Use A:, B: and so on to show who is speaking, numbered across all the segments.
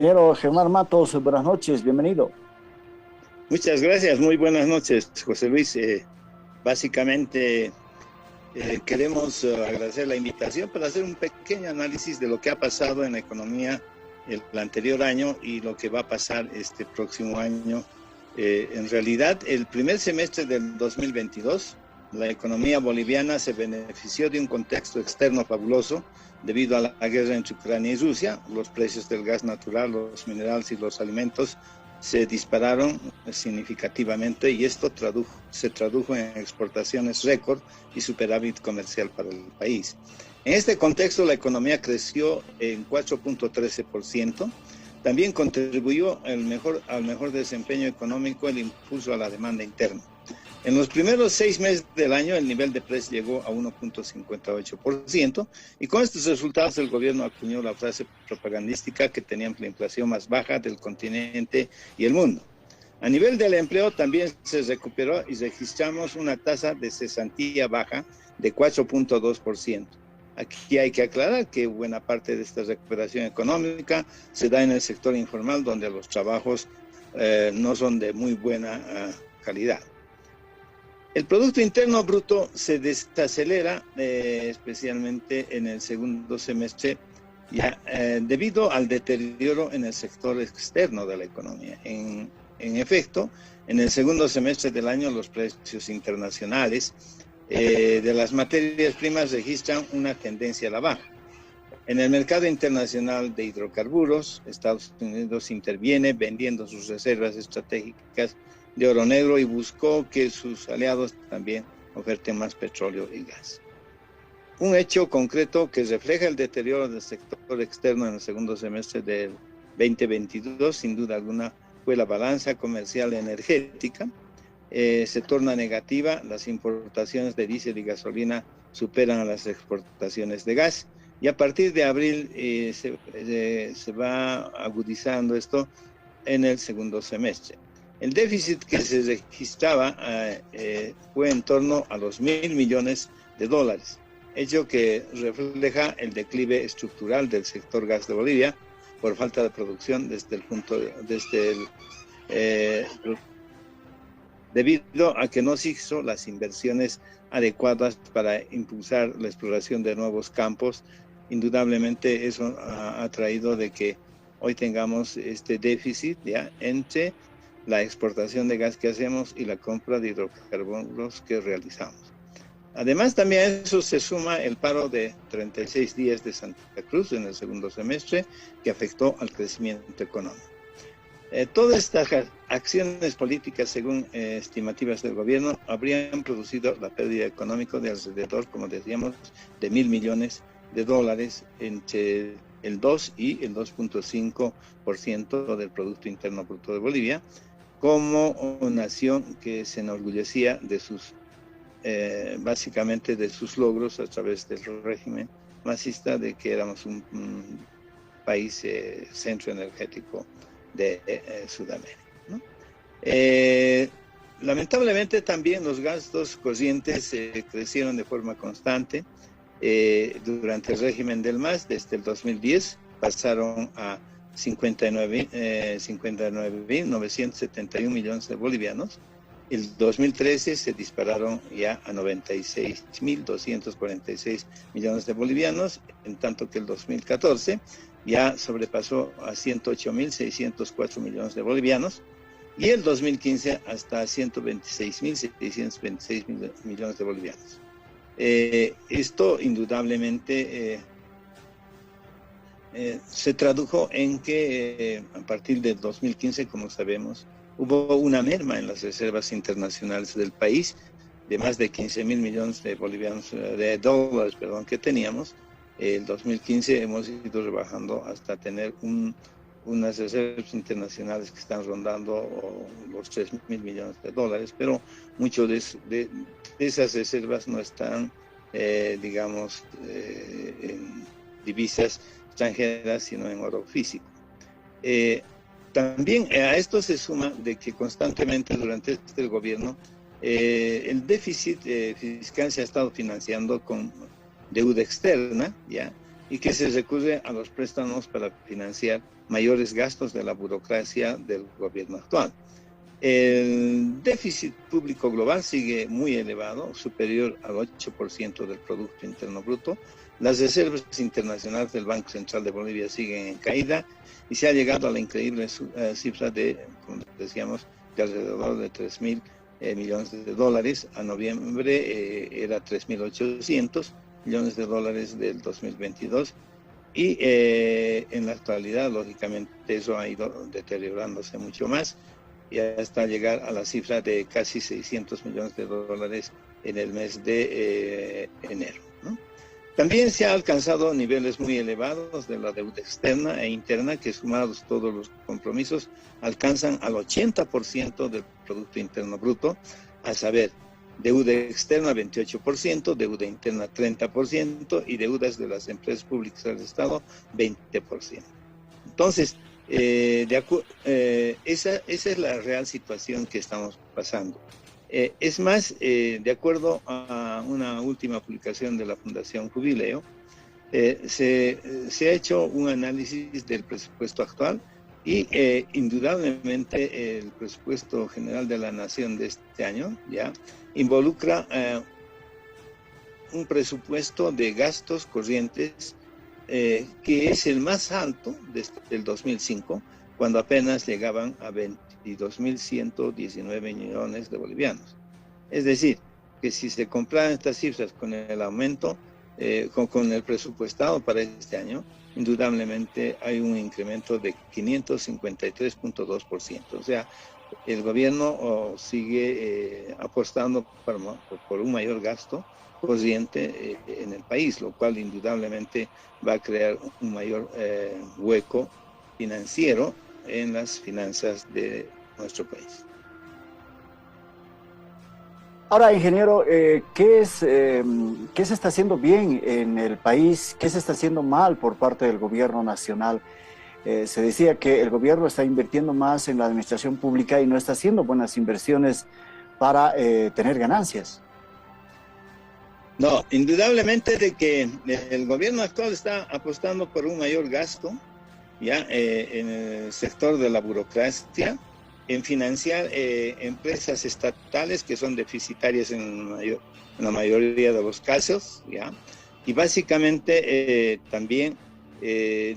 A: Ingeniero Germán Matos, buenas noches, bienvenido.
B: Muchas gracias, muy buenas noches, José Luis. Básicamente queremos agradecer la invitación para hacer un pequeño análisis de lo que ha pasado en la economía el anterior año y lo que va a pasar este próximo año. En realidad, el primer semestre del 2022, la economía boliviana se benefició de un contexto externo fabuloso debido a la guerra entre Ucrania y Rusia. Los precios del gas natural, los minerales y los alimentos se dispararon significativamente y esto se tradujo en exportaciones récord y superávit comercial para el país. En este contexto, la economía creció en 4.13%. También contribuyó al mejor desempeño económico el impulso a la demanda interna. En los primeros 6 meses del año, el nivel de precios llegó a 1.58%, y con estos resultados el gobierno acuñó la frase propagandística que teníamos la inflación más baja del continente y el mundo. A nivel del empleo también se recuperó y registramos una tasa de cesantía baja de 4.2%. Aquí hay que aclarar que buena parte de esta recuperación económica se da en el sector informal, donde los trabajos no son de muy buena calidad. El Producto Interno Bruto se desacelera, especialmente en el segundo semestre, debido al deterioro en el sector externo de la economía. En efecto, en el segundo semestre del año, los precios internacionales de las materias primas registran una tendencia a la baja. En el mercado internacional de hidrocarburos, Estados Unidos interviene vendiendo sus reservas estratégicas de oro negro y buscó que sus aliados también oferten más petróleo y gas. Un hecho concreto que refleja el deterioro del sector externo en el segundo semestre del 2022, sin duda alguna, fue la balanza comercial energética. Se torna negativa, las importaciones de diésel y gasolina superan a las exportaciones de gas, y a partir de abril se va agudizando esto en el segundo semestre. El déficit que se registraba fue en torno a los $1.000 millones, hecho que refleja el declive estructural del sector gas de Bolivia por falta de producción debido a que no se hizo las inversiones adecuadas para impulsar la exploración de nuevos campos. Indudablemente eso ha traído de que hoy tengamos este déficit entre la exportación de gas que hacemos y la compra de hidrocarburos que realizamos. Además, también a eso se suma el paro de 36 días de Santa Cruz en el segundo semestre, que afectó al crecimiento económico. Todas estas acciones políticas, según estimativas del gobierno, habrían producido la pérdida económica de alrededor, como decíamos, de $1.000 millones entre el 2 y el 2.5% del Producto Interno Bruto de Bolivia, como una nación que se enorgullecía de básicamente de sus logros a través del régimen masista, de que éramos un país centro energético de Sudamérica, ¿no? Lamentablemente también los gastos corrientes crecieron de forma constante durante el régimen del MAS. Desde el 2010 pasaron a 59.971 millones de bolivianos. El 2013 se dispararon ya a 96.246 millones de bolivianos, en tanto que el 2014 ya sobrepasó a 108.604 millones de bolivianos, y el 2015 hasta 126.626 millones de bolivianos. Esto indudablemente se tradujo en que a partir del 2015, como sabemos, hubo una merma en las reservas internacionales del país de más de 15.000 millones de dólares que teníamos. El 2015 hemos ido rebajando hasta tener unas reservas internacionales que están rondando los 3.000 millones de dólares, pero muchas de esas reservas no están, en divisas extranjeras, sino en oro físico. También a esto se suma de que constantemente durante este gobierno el déficit fiscal se ha estado financiando con deuda externa, y que se recurre a los préstamos para financiar mayores gastos de la burocracia del gobierno actual. El déficit público global sigue muy elevado, superior al 8% del Producto Interno Bruto. Las reservas internacionales del Banco Central de Bolivia siguen en caída y se ha llegado a la increíble cifra de, como decíamos, de alrededor de 3.000 millones de dólares. A noviembre era 3.800 millones de dólares del 2022. Y en la actualidad, lógicamente, eso ha ido deteriorándose mucho más y hasta llegar a la cifra de casi 600 millones de dólares en el mes de enero, ¿no? También se ha alcanzado niveles muy elevados de la deuda externa e interna, que sumados todos los compromisos alcanzan al 80% del Producto Interno Bruto, a saber, deuda externa 28%, deuda interna 30% y deudas de las empresas públicas del Estado 20%. Entonces, esa es la real situación que estamos pasando. Es más, de acuerdo a una última publicación de la Fundación Jubileo, se ha hecho un análisis del presupuesto actual y indudablemente el presupuesto general de la Nación de este año ya involucra un presupuesto de gastos corrientes que es el más alto desde el 2005, cuando apenas llegaban a 22.119 millones de bolivianos. Es decir, que si se comparan estas cifras con el aumento, con el presupuestado para este año, indudablemente hay un incremento de 553.2%. O sea, el gobierno sigue apostando por un mayor gasto corriente en el país, lo cual indudablemente va a crear un mayor hueco financiero en las finanzas de nuestro país.
A: Ahora, ingeniero, ¿qué se está haciendo bien en el país? ¿Qué se está haciendo mal por parte del gobierno nacional? Se decía que el gobierno está invirtiendo más en la administración pública y no está haciendo buenas inversiones para tener ganancias.
B: No, indudablemente de que el gobierno actual está apostando por un mayor gasto ya en el sector de la burocracia, en financiar empresas estatales que son deficitarias en la mayoría de los casos, ya, y básicamente también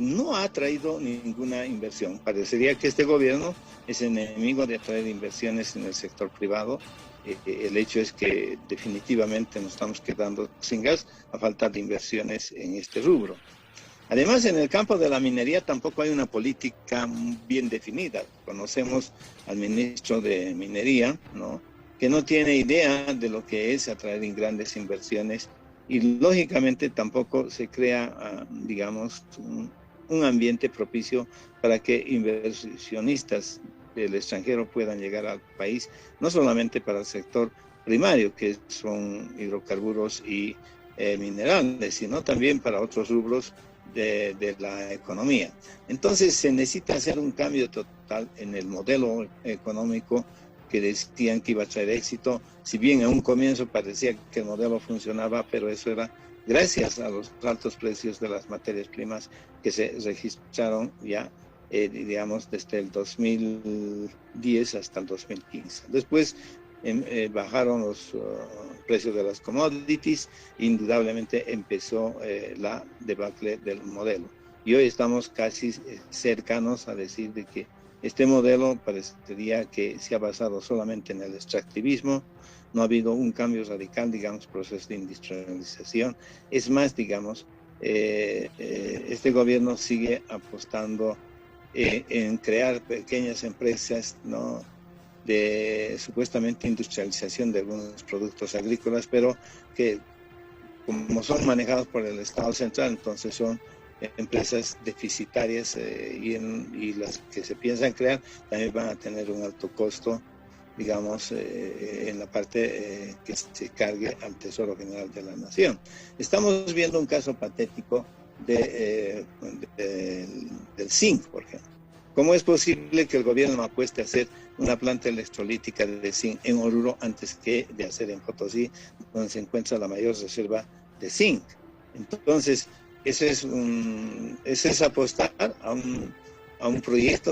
B: no ha traído ninguna inversión. Parecería que este gobierno es enemigo de atraer inversiones en el sector privado. El hecho es que definitivamente nos estamos quedando sin gas a falta de inversiones en este rubro. Además, en el campo de la minería tampoco hay una política bien definida. Conocemos al ministro de Minería, ¿no?, que no tiene idea de lo que es atraer grandes inversiones y lógicamente tampoco se crea, digamos, un ambiente propicio para que inversionistas del extranjero puedan llegar al país, no solamente para el sector primario, que son hidrocarburos y minerales, sino también para otros rubros de la economía. Entonces se necesita hacer un cambio total en el modelo económico que decían que iba a traer éxito. Si bien a un comienzo parecía que el modelo funcionaba, pero eso era gracias a los altos precios de las materias primas que se registraron ya, digamos, desde el 2010 hasta el 2015. Después bajaron los precios de las commodities, indudablemente empezó la debacle del modelo. Y hoy estamos casi cercanos a decir de que este modelo parecería que se ha basado solamente en el extractivismo, no ha habido un cambio radical, digamos, proceso de industrialización. Es más, digamos, este gobierno sigue apostando en crear pequeñas empresas, ¿no?, de supuestamente industrialización de algunos productos agrícolas, pero que como son manejados por el Estado central, entonces son empresas deficitarias y las que se piensan crear también van a tener un alto costo, digamos, en la parte que se cargue al Tesoro General de la Nación. Estamos viendo un caso patético del zinc, por ejemplo. ¿Cómo es posible que el gobierno apueste a hacer una planta electrolítica de zinc en Oruro antes que de hacer en Potosí, donde se encuentra la mayor reserva de zinc? Entonces, ese es apostar a un proyecto